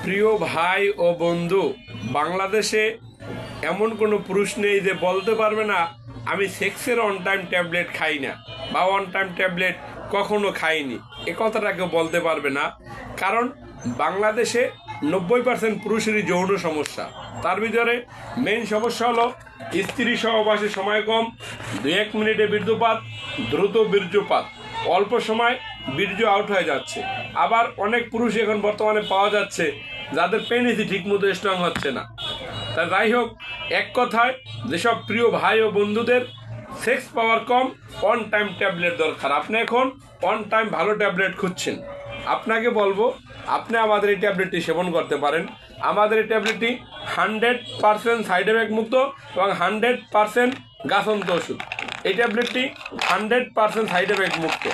প্রিয় ভাই ও বন্ধু, বাংলাদেশে এমন কোনো পুরুষ নেই যে বলতে পারবে না আমি সেক্সের অন টাইম ট্যাবলেট খাই না বা অন টাইম ট্যাবলেট কখনো খাইনি। এ কথাটা কেউ বলতে পারবে না, কারণ বাংলাদেশে 90% পুরুষেরই যৌন সমস্যা। তার ভিতরে মেইন সমস্যা হলো স্ত্রী সহবাসে সময় কম, 2-1 মিনিটে বীর্যপাত, দ্রুত বীর্যপাত, অল্প সময় বীর্য আউট হয়ে যাচ্ছে। আবার অনেক পুরুষ এখন বর্তমানে পাওয়া যাচ্ছে যাদের পেনিসই ঠিকমতো স্ট্রং হচ্ছে না। তা যাই হোক, এক কথায় যেসব প্রিয় ভাই ও বন্ধুদের sex power com, on time tablet দরকার। আপনি এখন অন টাইম ভালো ট্যাবলেট খুঁজছেন, আপনাকে বলবো আপনি আমাদের এই ট্যাবলেটটি সেবন করতে পারেন। আমাদের এই ট্যাবলেটটি 100% সাইড এফেক্ট মুক্ত এবং 100% গাছন্ত ওষুধ। এই ট্যাবলেটটি 100% সাইড এফেক্ট মুক্ত।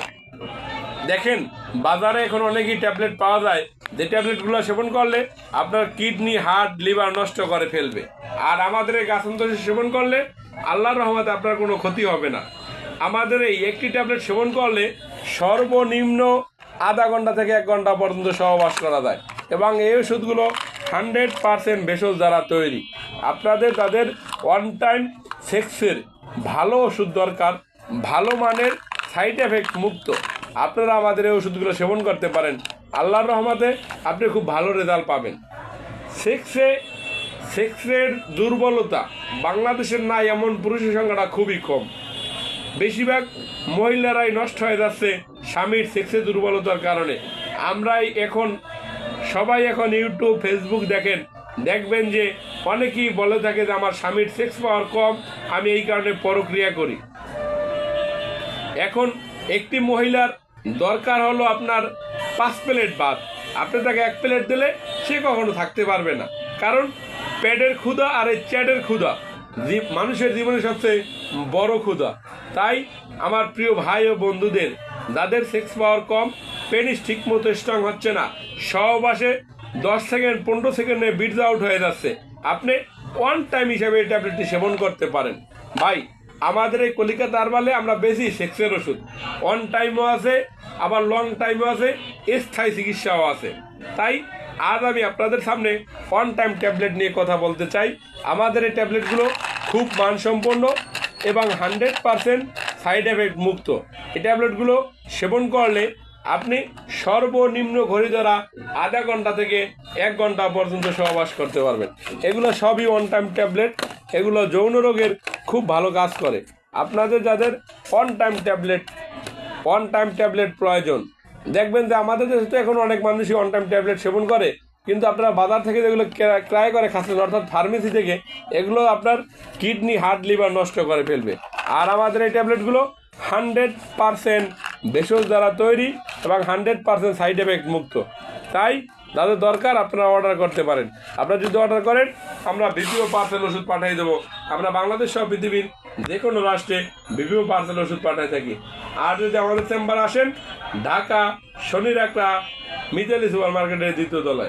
দেখেন, বাজারে এখন অনেকই ট্যাবলেট পাওয়া যায় যে ট্যাবলেটগুলো সেবন করলে আপনার কিডনি, হার্ট, লিভার নষ্ট করে ফেলবে। আর আমাদের এই গাছন্ত সেবন করলে আল্লাহর রহমতে আপনার কোনো ক্ষতি হবে না। আমাদের এই একটি ট্যাবলেট সেবন করলে সর্বনিম্ন আধা ঘন্টা থেকে 1 ঘন্টা পর্যন্ত সহবাস করা যায় এবং এই ওষুধগুলো 100% ভেষজ দ্বারা তৈরি। আপনাদের তাদের ওয়ান টাইম সেক্সের ভালো ওষুধ দরকার, ভালো মানের, সাইড এফেক্ট মুক্ত। আপনারা আমাদের এই ওষুধগুলো সেবন করতে পারেন। আল্লাহর রহমতে আপনি খুব ভালো রেজাল্ট পাবেন। সেক্সের দুর্বলতা বাংলাদেশের নাই এমন পুরুষের সংখ্যাটা খুবই কম। বেশিরভাগ মহিলারাই নষ্ট হয়ে যাচ্ছে স্বামীর সেক্সের দুর্বলতার কারণে। সবাই এখন ইউটিউব, ফেসবুক দেখবেন যে অনেকেই বলে থাকে যে আমার স্বামীর সেক্স পাওয়ার কম, আমি এই কারণে পরক্রিয়া করি। এখন একটি মহিলার দরকার হলো আপনার 5 প্লেট ভাত, আপনি তাকে 1 প্লেট দিলে সে কখনো থাকতে পারবে না, কারণ পেটের ক্ষুধা আর এই চ্যাটের ক্ষুধা মানুষের জীবনে সবচেয়ে বড় ক্ষুধা। তাই আমার প্রিয় ভাই ও বন্ধুদের যাদের সেক্স পাওয়ার কম, পেনিস ঠিক মতো স্ট্রং হচ্ছে না, সহবাসে 10 সেকেন্ড 15 সেকেন্ডে বীর্য আউট হয়ে যাচ্ছে, আপনি ওয়ান টাইম হিসাবে এই ট্যাবলেটটি সেবন করতে পারেন। ভাই, আমাদের এই কলিকাতা আরবালে আমরা বেশি সেক্সের ওষুধ অন টাইমও আছে, আবার লং টাইমও আছে, স্থায়ী চিকিৎসাও আছে। তাই আজ আমি আপনাদের সামনে অন টাইম ট্যাবলেট নিয়ে কথা বলতে চাই। আমাদের এই ট্যাবলেটগুলো খুব মানসম্পন্ন এবং 100% সাইড এফেক্ট মুক্ত। এই ট্যাবলেটগুলো সেবন করলে আপনি সর্বনিম্ন ঘড়ি ধরা আধা ঘন্টা থেকে 1 ঘন্টা পর্যন্ত সহবাস করতে পারবেন। এগুলো সবই অন টাইম ট্যাবলেট, এগুলো যৌন রোগের খুব ভালো কাজ করে। আপনাদের যাদের অন টাইম ট্যাবলেট প্রয়োজন, দেখবেন যে আমাদের দেশে তো এখন অনেক মানুষই অন টাইম ট্যাবলেট সেবন করে, কিন্তু আপনারা বাজার থেকে যেগুলো ক্রয় করে খাচ্ছেন, অর্থাৎ ফার্মেসি থেকে, এগুলো আপনার কিডনি, হার্ট, লিভার নষ্ট করে ফেলবে। আর আমাদের এই ট্যাবলেটগুলো 100% ভেষজ দ্বারা তৈরি এবং 100% সাইড এফেক্ট মুক্ত। তাই যাদের দরকার আপনারা অর্ডার করতে পারেন। আপনারা যদি অর্ডার করেন, আমরা বিভিন্ন পার্সেল ওষুধ পাঠিয়ে দেবো। আমরা বাংলাদেশ সহ পৃথিবীর যে কোনো রাষ্ট্রে বিভিন্ন পার্সেল ওষুধ পাঠিয়ে থাকি। আর যদি আমাদের চেম্বার আসেন, ঢাকা শনির একটা মিতালি সুপার মার্কেটের 2য় তলায়।